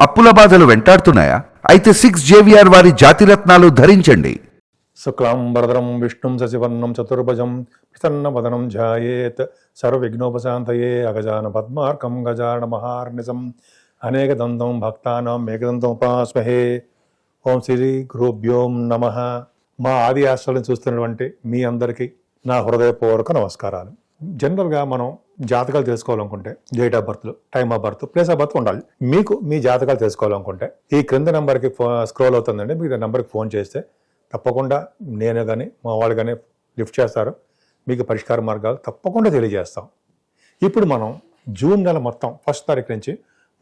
అప్పుల బాధలు వెంటాడుతున్నాయా? అయితే 6 JVR వారి జాతిరత్నాలు ధరించండి. శుక్లాంబరధరం విష్ణుం శశివర్ణం చతుర్భుజం ప్రసన్నవదనం ధ్యాయేత్ సర్వవిఘ్నోపశాంతయే అగజాన పద్మార్కం గజాన మహార్నిశం అనేకదంతం భక్తానాం ఏకదంతం ఉపాస్మహే. ఓం శ్రీ గురుభ్యోం నమః. మా ఆది ఆశ్రయాలను చూస్తున్నటువంటి మీ అందరికీ నా హృదయపూర్వక నమస్కారాలు. జనరల్గా మనం జాతకాలు తెలుసుకోవాలనుకుంటే date of birth, time of birth, place of birth ఉండాలి. మీకు మీ జాతకాలు తెలుసుకోవాలనుకుంటే ఈ క్రింద నెంబర్కి స్క్రోల్ అవుతుందండి. మీకు ఈ నెంబర్కి ఫోన్ చేస్తే తప్పకుండా నేను కానీ మా వాళ్ళు కానీ లిఫ్ట్ చేస్తారు. మీకు పరిష్కార మార్గాలు తప్పకుండా తెలియజేస్తాం. ఇప్పుడు మనం జూన్ నెల మొత్తం 1వ తారీఖు నుంచి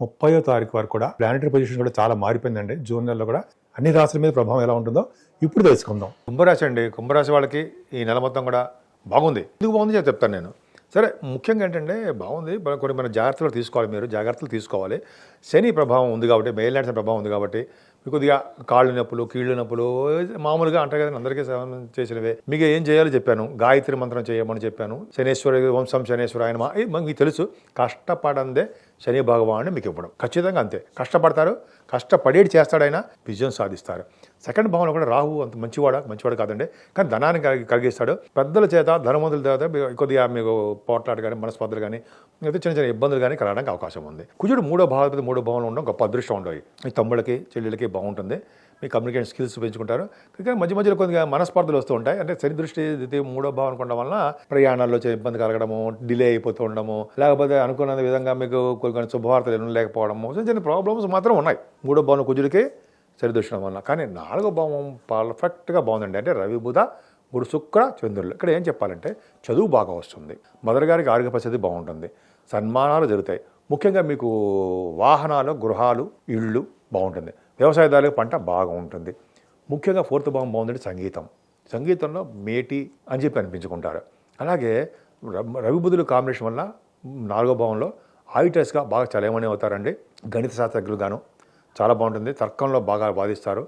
30వ తారీఖు వరకు కూడా ప్లానెటరీ పొజిషన్ కూడా చాలా మారిపోయిందండి. జూన్ నెలలో కూడా అన్ని రాశుల మీద ప్రభావం ఎలా ఉంటుందో ఇప్పుడు తెలుసుకుందాం. కుంభరాశి అండి. కుంభరాశి వాళ్ళకి ఈ నెల మొత్తం కూడా బాగుంది. ఎందుకు బాగుంది చెప్తాను నేను. సరే, ముఖ్యంగా ఏంటంటే బాగుంది, కొన్ని మన జాగ్రత్తలు తీసుకోవాలి. మీరు జాగ్రత్తలు తీసుకోవాలి. శని ప్రభావం ఉంది కాబట్టి, మేల్నాటి ప్రభావం ఉంది కాబట్టి మీకు కొద్దిగా కాళ్ళు నొప్పులు, కీళ్ళు నొప్పులు మామూలుగా అంటారు కదా, అందరికీ చేసినవే. మీకు ఏం చేయాలో చెప్పాను. గాయత్రి మంత్రం చేయమని చెప్పాను. శనేశ్వర వంశం శనేశ్వర ఆయన మీకు తెలుసు. కష్టపడందే శని భగవానుడు మీకు ఇవ్వడం ఖచ్చితంగా అంతే. కష్టపడతారు, కష్టపడేటి చేస్తాడు, ఆయన విజయం సాధిస్తారు. సెకండ్ భావంలో కూడా రాహు అంత మంచివాడు కాదండి, కానీ ధనాన్ని కలిగిస్తాడు. పెద్దల చేత, ధనవంతుల చేత కొద్దిగా మీకు పోట్లాట కానీ, మనస్పర్ధలు కానీ, అయితే చిన్న చిన్న ఇబ్బందులు కానీ కలగడానికి అవకాశం ఉంది. కుజుడు 3వ భావంలో ఉండడం గొప్ప అదృష్టం ఉండవు. మీ తమ్ముళ్ళకి, చెల్లెళ్ళకి బాగుంటుంది. మీ కమ్యూనికేషన్ స్కిల్స్ పెంచుకుంటారు. కానీ మధ్య మధ్యలో కొద్దిగా మనస్పర్ధలు వస్తూ ఉంటాయి. అంటే శని దృష్టి 3వ భావం ఉండడం వలన ప్రయాణాల్లో ఇబ్బంది కలగడము, డిలే అయిపోతూ ఉండడము, లేకపోతే అనుకున్న విధంగా మీకు కొన్ని శుభవార్తలు లేకపోవడము, చిన్న చిన్న ప్రాబ్లమ్స్ మాత్రం ఉన్నాయి 3వ భావం కుజుడికి సరిదృష్టం వల్ల. కానీ 4వ భావం పర్ఫెక్ట్గా బాగుందండి. అంటే రవి, బుధ, గురు, శుక్ర, చంద్రులు. ఇక్కడ ఏం చెప్పాలంటే చదువు బాగా వస్తుంది. మదర్ గారికి ఆరోగ్య పరిస్థితి బాగుంటుంది. సన్మానాలు జరుగుతాయి. ముఖ్యంగా మీకు వాహనాలు, గృహాలు, ఇళ్ళు బాగుంటుంది. వ్యవసాయదారులకు పంట బాగా ఉంటుంది. ముఖ్యంగా 4వ భావం బాగుందంటే సంగీతంలో మేటి అని చెప్పి అనిపించుకుంటారు. అలాగే రవి బుధుల కాంబినేషన్ వల్ల 4వ భావంలో ఆడిటర్స్గా బాగా చలమణి అవుతారండి. గణిత శాస్త్రజ్ఞులు గాను చాలా బాగుంటుంది. తర్కంలో బాగా వాదిస్తారు.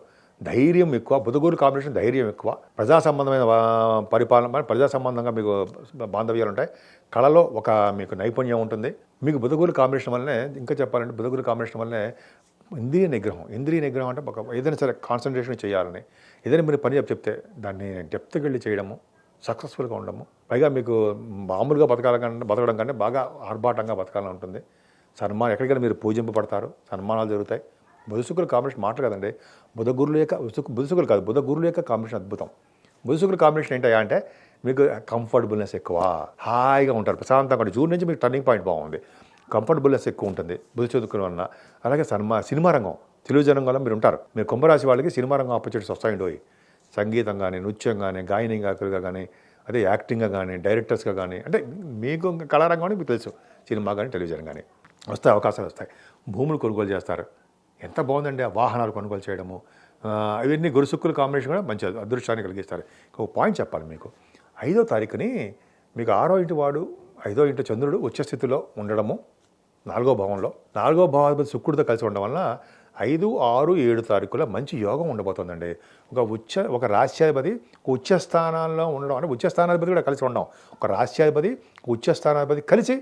ధైర్యం ఎక్కువ. బుధగురు కాంబినేషన్ ధైర్యం ఎక్కువ. ప్రజా సంబంధమైన పరిపాలన, ప్రజా సంబంధంగా మీకు బాంధవ్యాలు ఉంటాయి. కళలో ఒక మీకు నైపుణ్యం ఉంటుంది. మీకు బుధగురు కాంబినేషన్ వల్లనే, ఇంకా చెప్పాలంటే బుధగురు కాంబినేషన్ వల్లనే ఇంద్రియ నిగ్రహం అంటే ఒక ఏదైనా సరే కాన్సన్ట్రేషన్ చేయాలని, ఏదైనా మీరు పని చెప్తే దాన్ని డెప్త్కి వెళ్ళి చేయడము, సక్సెస్ఫుల్గా ఉండడము. పైగా మీకు మామూలుగా బతకడం కంటే బాగా ఆర్భాటంగా బతకాలని ఉంటుంది. సన్మానం, ఎక్కడికైనా మీరు పూజింపబడతారు, సన్మానాలు జరుగుతాయి. బుధశుక్రుల కాంబినేషన్ మాట కదండి. బుధగురుల యొక్క కాంబినేషన్ అద్భుతం. బుధశుక్రుల కాంబినేషన్ ఏంటయ్యా అంటే మీకు కంఫర్టబుల్నెస్ ఎక్కువ, హాయిగా ఉంటారు, ప్రశాంతంగా. జూన్ నుంచి మీకు టర్నింగ్ పాయింట్ బాగుంది. కంఫర్టబుల్నెస్ ఎక్కువ ఉంటుంది బుధశుక్రుల వలన. అలాగే సినిమా రంగం, టెలివిజన్ రంగంలో మీరు ఉంటారు. మీరు కుంభరాశి వాళ్ళకి సినిమా రంగం ఆపర్చునిటీస్ వస్తాయండి. సంగీతం కానీ, నృత్యం కానీ, గాయనిగా కానీ, అదే యాక్టింగ్గా కానీ, డైరెక్టర్స్గా కానీ, అంటే మీకు కళారంగం అని మీకు తెలుసు. సినిమా కానీ, టెలివిజన్ కానీ వస్తాయి, అవకాశాలు వస్తాయి. భూములు కొనుగోలు చేస్తారు. ఎంత బాగుందండి. ఆ వాహనాలు కొనుగోలు చేయడము, ఇవన్నీ గురుశుక్రుల కాంబినేషన్ కూడా మంచి అదృష్టాన్ని కలిగిస్తారు. ఒక పాయింట్ చెప్పాలి మీకు. 5వ తారీఖుని మీకు 6వ ఇంటి వాడు, 5వ ఇంటి చంద్రుడు ఉచ్చ స్థితిలో ఉండడము 4వ భావంలో, 4వ భావాధిపతి శుక్రుడితో కలిసి ఉండడం వలన 5, 6, 7 తారీఖుల మంచి యోగం ఉండబోతుందండి. ఒక రాశ్యాధిపతి ఉచ్చ స్థానాల్లో ఉండడం, అంటే ఉచ్చ స్థానాధిపతి కూడా కలిసి ఉండడం, ఒక రాశ్యాధిపతి ఉచ్చ స్థానాధిపతి కలిసి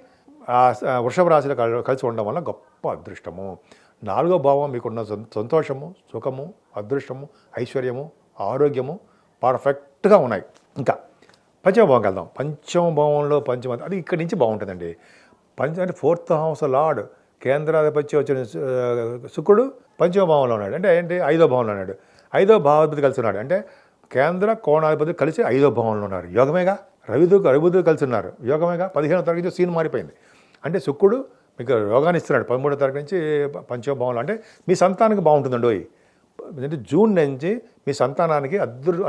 వృషభ రాశిలో కలిసి ఉండడం వల్ల గొప్ప అదృష్టము. 4వ భావం మీకున్న సంతోషము, సుఖము, అదృష్టము, ఐశ్వర్యము, ఆరోగ్యము పర్ఫెక్ట్గా ఉన్నాయి. ఇంకా పంచమ భావంకి వెళ్దాం. పంచమ భావంలో అది ఇక్కడి నుంచి బాగుంటుందండి. అంటే 4th హౌస్ లార్డ్, కేంద్రాధిపత్యం వచ్చిన శుక్రుడు పంచమ భావంలో ఉన్నాడు. అంటే ఏంటి? 5వ భావంలో ఉన్నాడు. 5వ భావాధిపతి కలిసి ఉన్నాడు. అంటే కేంద్ర కోణాధిపతి కలిసి 5వ భావంలో ఉన్నారు. యోగమేగా. రవిబుధుడు కలిసి ఉన్నారు. యోగమేగా. 15వ తారీఖు నుంచి సీన్ మారిపోయింది. అంటే శుక్రుడు మీకు యోగాన్ని ఇస్తున్నాడు 13వ తారీఖు నుంచి పంచమ భావంలో. అంటే మీ సంతానానికి బాగుంటుందండి. అంటే జూన్ నుంచి మీ సంతానానికి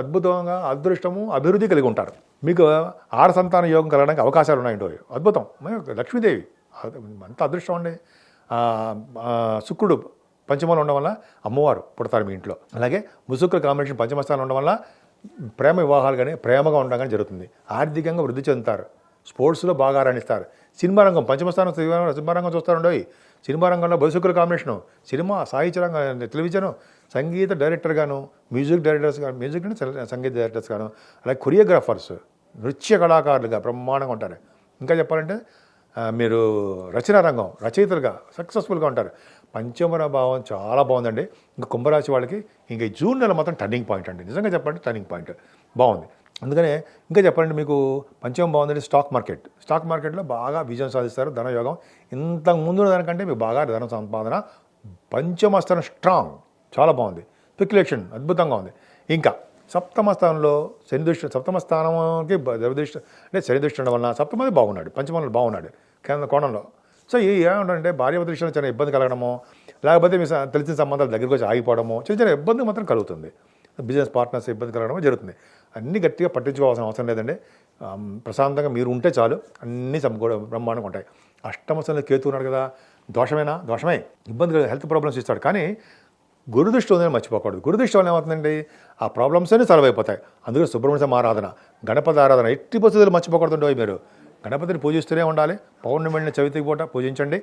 అద్భుతంగా అదృష్టము, అభివృద్ధి కలిగి ఉంటారు. మీకు 6 సంతాన యోగం కలగడానికి అవకాశాలు ఉన్నాయండి. అద్భుతం. లక్ష్మీదేవి అంత అదృష్టం అండి. శుక్రుడు పంచమంలో ఉండడం వల్ల అమ్మవారు పుడతారు మీ ఇంట్లో. అలాగే ముసుక్కుల కాంబినేషన్ పంచమ స్థానంలో ఉండడం వల్ల ప్రేమ వివాహాలు కానీ, ప్రేమగా ఉండడం కానీ జరుగుతుంది. ఆర్థికంగా వృద్ధి చెందుతారు. స్పోర్ట్స్లో బాగా రాణిస్తారు. సినిమా రంగం పంచమ స్థానం, సినిమా రంగం చూస్తారండి. సినిమా రంగంలో బుధశుక్రుల కాంబినేషను, సినిమా, సాహిత్య రంగం, టెలివిజను, సంగీత డైరెక్టర్ గాను, మ్యూజిక్ డైరెక్టర్స్ గాను, మ్యూజిక్ సంగీత డైరెక్టర్స్ గాను, అలాగే కొరియోగ్రాఫర్స్, నృత్య కళాకారులుగా బ్రహ్మాండంగా ఉంటారు. ఇంకా చెప్పాలంటే మీరు రచనా రంగం, రచయితలుగా సక్సెస్ఫుల్గా ఉంటారు. పంచమ భావం చాలా బాగుందండి. ఇంకా కుంభరాశి వాళ్ళకి ఇంకా ఈ జూన్ నెల మాత్రం టర్నింగ్ పాయింట్ అండి. నిజంగా చెప్పండి టర్నింగ్ పాయింట్ బాగుంది. అందుకనే ఇంకా చెప్పండి మీకు పంచమం బాగుందండి. స్టాక్ మార్కెట్లో బాగా విజయం సాధిస్తారు. ధనయోగం ఇంతకు ముందు దానికంటే మీకు బాగా ధన సంపాదన. పంచమ స్థానం స్ట్రాంగ్ చాలా బాగుంది. స్పెక్యులేషన్ అద్భుతంగా ఉంది. ఇంకా సప్తమ స్థానంలో శని దృష్టి, సప్తమ స్థానంకి దృష్టి అంటే శని దృష్టి ఉండడం వలన సప్తమది బాగున్నాడు, పంచమంలో బాగున్నాడు కోణంలో. సో ఏమంటే భార్య దృష్టిలో చిన్న ఇబ్బంది కలగడము, లేకపోతే మీ తెలిసిన సంబంధాలు దగ్గరికి వచ్చి ఆగిపోవడము, చిన్న ఇబ్బంది మాత్రం కలుగుతుంది. బిజినెస్ పార్ట్నర్స్ ఇబ్బంది కలగడం జరుగుతుంది. అన్నీ గట్టిగా పట్టించుకోవాల్సిన అవసరం లేదండి. ప్రశాంతంగా మీరు ఉంటే చాలు, అన్నీ బ్రహ్మాండంగా ఉంటాయి. అష్టమస్థంలో కేతు ఉన్నాడు కదా, దోషమే, ఇబ్బంది లేదు, హెల్త్ ప్రాబ్లమ్స్ ఇస్తాడు. కానీ గురుదృష్టి ఉందని మర్చిపోకూడదు. గురుదృష్టి వల్ల ఏమవుతుందండి, ఆ ప్రాబ్లమ్స్ అన్నీ సాల్వ్ అయిపోతాయి. అందుకే సుబ్రహ్మణ్య ఆరాధన, గణపతి ఆరాధన ఎట్టి పరిస్థితులు మర్చిపోకూడదు. మీరు గణపతిని పూజిస్తూనే ఉండాలి. పౌర్ణమి చవితికి పూట పూజించండి.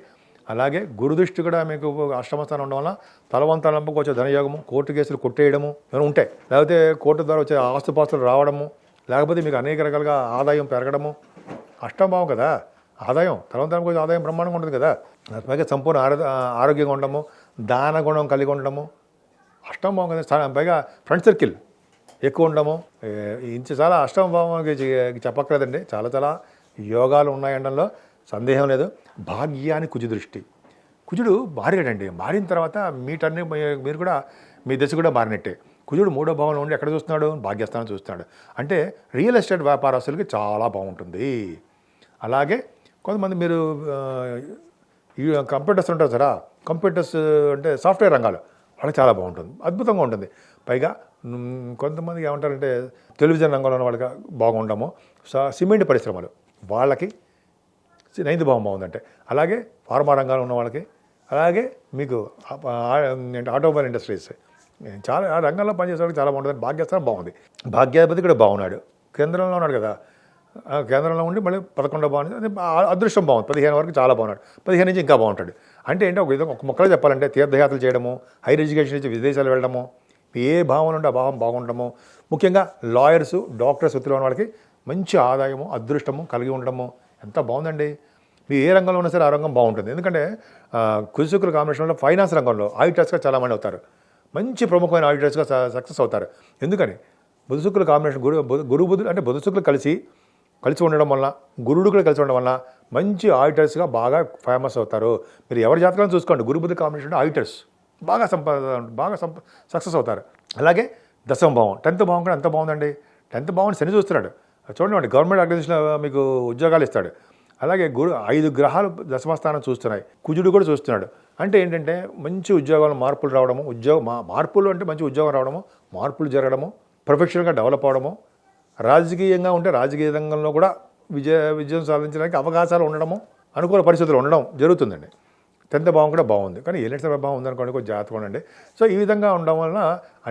అలాగే గురుదృష్టి కూడా మీకు అష్టమస్థానం ఉండడం వల్ల తలవంతలంపుకు వచ్చే ధనయోగము, కోర్టు కేసులు కొట్టేయడము ఏమైనా ఉంటాయి, లేకపోతే కోర్టు ద్వారా వచ్చే ఆస్తుపాస్తులు రావడము, లేకపోతే మీకు అనేక రకాలుగా ఆదాయం పెరగడము. అష్టమభావం కదా, ఆదాయం తలవంతలంపుకు వచ్చే ఆదాయం బ్రహ్మాండంగా ఉంటుంది కదా. పైగా సంపూర్ణ ఆరోగ్యంగా ఉండడము, దాన గుణం కలిగి ఉండడము అష్టమభావం కదా. పైగా ఫ్రెండ్ సర్కిల్ ఎక్కువ ఉండడము, చాలా అష్టమభావానికి చెప్పక్కర్లేదండి. చాలా యోగాలు ఉన్నాయండంలో సందేహం లేదు. భాగ్యాన్ని కుజుడు మారాడండి. మారిన తర్వాత మీరు కూడా మీ దశ కూడా మారినట్టే. కుజుడు 3వ భావంలో ఉండి ఎక్కడ చూస్తున్నాడు, భాగ్యస్థానం చూస్తున్నాడు. అంటే రియల్ ఎస్టేట్ వ్యాపారస్తులకి చాలా బాగుంటుంది. అలాగే కొంతమంది మీరు ఈ కంప్యూటర్స్ ఉంటారు సరా, కంప్యూటర్స్ అంటే సాఫ్ట్వేర్ రంగాలు వాళ్ళకి చాలా బాగుంటుంది, అద్భుతంగా ఉంటుంది. పైగా కొంతమందికి ఏమంటారంటే టెలివిజన్ రంగంలో ఉన్న వాళ్ళకి బాగుండము, సిమెంట్ పరిశ్రమలు వాళ్ళకి 9వ భావం బాగుందంటే, అలాగే ఫార్మా రంగాల్లో ఉన్న వాళ్ళకి, అలాగే మీకు ఆటోమొబైల్ ఇండస్ట్రీస్ చాలా ఆ రంగంలో పనిచేసే వాళ్ళకి చాలా బాగుంటుంది. భాగ్యస్థానం బాగుంది. భాగ్యాధిపతి కూడా బాగున్నాడు, కేంద్రంలో ఉన్నాడు కదా. కేంద్రంలో ఉండి మళ్ళీ 11వ భావం అదే అదృష్టం బాగుంది. 15 వరకు చాలా బాగున్నాడు. 15 నుంచి ఇంకా బాగుంటాడు. అంటే ఏంటో ఒక మొక్కలో చెప్పాలంటే తీర్థయాత్రలు చేయడము, హైయర్ ఎడ్యుకేషన్ నుంచి విదేశాలు వెళ్ళడము, ఏ భావం ఉంటే ఆ భావం బాగుండడము. ముఖ్యంగా లాయర్సు, డాక్టర్స్ వృత్తిలో ఉన్న వాళ్ళకి మంచి ఆదాయము, అదృష్టము కలిగి ఉండడము ఎంత బాగుందండి. మీరు ఏ రంగంలో ఉన్నా సరే ఆ రంగం బాగుంటుంది. ఎందుకంటే కుజశుక్రుల కాంబినేషన్లో ఫైనాన్స్ రంగంలో ఆడిటర్స్గా చాలామంది అవుతారు, మంచి ప్రముఖమైన ఆడిటర్స్గా సక్సెస్ అవుతారు. ఎందుకని బుధశుక్రుల కాంబినేషన్ గురు బుధుడు అంటే బుధశుక్రులు కలిసి ఉండడం వల్ల, గురుడు కూడా కలిసి ఉండడం వల్ల మంచి ఆడిటర్స్గా బాగా ఫేమస్ అవుతారు. మీరు ఎవరి జాతకాలను చూసుకోండి, గురు బుధ కాంబినేషన్ ఆడిటర్స్ బాగా సక్సెస్ అవుతారు. అలాగే 10వ భావం 10th భావం కూడా ఎంత బాగుందండి. 10th భావం శని చూస్తున్నాడు. చూడండి, గవర్నమెంట్ ఆర్గనైజేషన్లో మీకు ఉద్యోగాలు ఇస్తాడు. అలాగే 5 గ్రహాలు దశమస్థానం చూస్తున్నాయి, కుజుడు కూడా చూస్తున్నాడు. అంటే ఏంటంటే మంచి ఉద్యోగాలు మార్పులు రావడము, మార్పులు అంటే మంచి ఉద్యోగం రావడము, మార్పులు జరగడము, ప్రొఫెషనల్గా డెవలప్ అవడము, రాజకీయంగా ఉంటే రాజకీయ రంగంలో కూడా విజయం సాధించడానికి అవకాశాలు ఉండడము, అనుకూల పరిస్థితులు ఉండడం జరుగుతుందండి. 10th భావం కూడా బాగుంది. కానీ ఏలిటి భావం ఉందనుకోండి, కొంచెం జాగ్రత్తగా ఉండండి. సో ఈ విధంగా ఉండడం వలన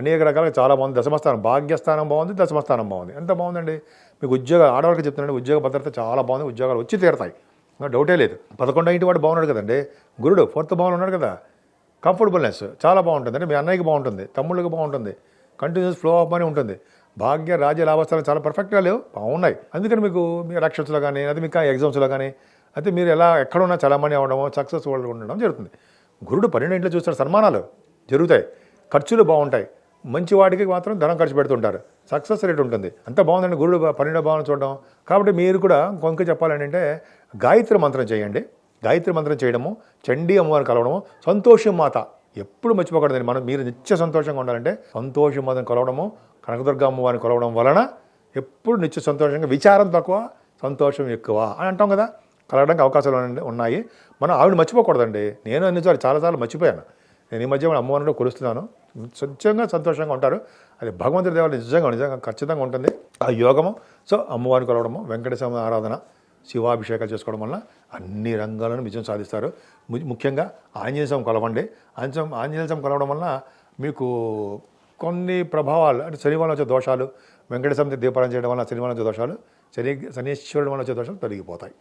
అనేక రకాలుగా చాలా బాగుంది. దశమస్థానం భాగ్యస్థానం బాగుంది, దశమస్థానం బాగుంది. ఎంత బాగుందండి. మీకు ఆడవాళ్ళకి చెప్తున్నాండి, ఉద్యోగ భద్రత చాలా బాగుంది, ఉద్యోగాలు వచ్చి తీరుతాయి, డౌటే లేదు. 11వ ఇంటి వాడు బాగున్నాడు కదండి, గురుడు 4th భావంలో ఉన్నాడు కదా. కంఫర్టబుల్నెస్ చాలా బాగుంటుంది. అంటే మీ అన్నయ్యకి బాగుంటుంది, తమ్ముళ్ళకి బాగుంటుంది, కంటిన్యూస్ ఫ్లో ఆఫ్ మనీ ఉంటుంది. భాగ్య రాజ్య లాభస్థానాలు చాలా పర్ఫెక్ట్గా లేవు, బాగున్నాయి. అందుకని మీకు మీ ఎలక్షన్స్లో కానీ, అది మీకు ఎగ్జామ్స్లో కానీ, అయితే మీరు ఎక్కడున్నా చాలామంది అవ్వడము, సక్సెస్ వాళ్ళు ఉండడం జరుగుతుంది. గురుడు 12 ఇంట్లో చూస్తారు, సన్మానాలు జరుగుతాయి, ఖర్చులు బాగుంటాయి. మంచి వాటికి మాత్రం ధనం ఖర్చు పెడుతుంటారు, సక్సెస్ రేట్ ఉంటుంది. అంత బాగుందండి గురుడు 12వ భావన చూడడం. కాబట్టి మీరు కూడా కొంచెం చెప్పాలంటే గాయత్రి మంత్రం చేయండి. గాయత్రి మంత్రం చేయడము, చండీ అమ్మవారిని కలవడము, సంతోషం మాత ఎప్పుడు మర్చిపోకూడదండి. మీరు నిత్య సంతోషంగా ఉండాలంటే సంతోషం మాతను కలవడము, కనకదుర్గ అమ్మవారిని కొలవడం వలన ఎప్పుడు నిత్య సంతోషంగా, విచారం తక్కువ సంతోషం ఎక్కువ అని అంటాం కదా. కలగడానికి అవకాశాలు ఉన్నాయి. మనం ఆవిడ మర్చిపోకూడదండి. నేను అన్నిసార్లు చాలాసార్లు మర్చిపోయాను. నేను ఈ మధ్య అమ్మవారిని కొలుస్తున్నాను. స్వచ్ఛంగా సంతోషంగా ఉంటారు. అది భగవంతుడి దేవాలయం నిజంగా ఖచ్చితంగా ఉంటుంది ఆ యోగము. సో అమ్మవారిని కొలవడము, వెంకటేశ్వర ఆరాధన, శివాభిషేకాలు చేసుకోవడం వల్ల అన్ని రంగాలను విజయం సాధిస్తారు. ముఖ్యంగా ఆంజనేయ స్వామి కొలవండి. ఆంజనేయ స్వామి కొలవడం వల్ల మీకు కొన్ని ప్రభావాలు, అంటే శనివారం వచ్చే దోషాలు, వెంకటేశ్వర దీపారాయణ చేయడం వల్ల శనివారం వచ్చే దోషాలు, శనీశ్వరుడు వల్ల వచ్చే దోషాలు తొలగిపోతాయి.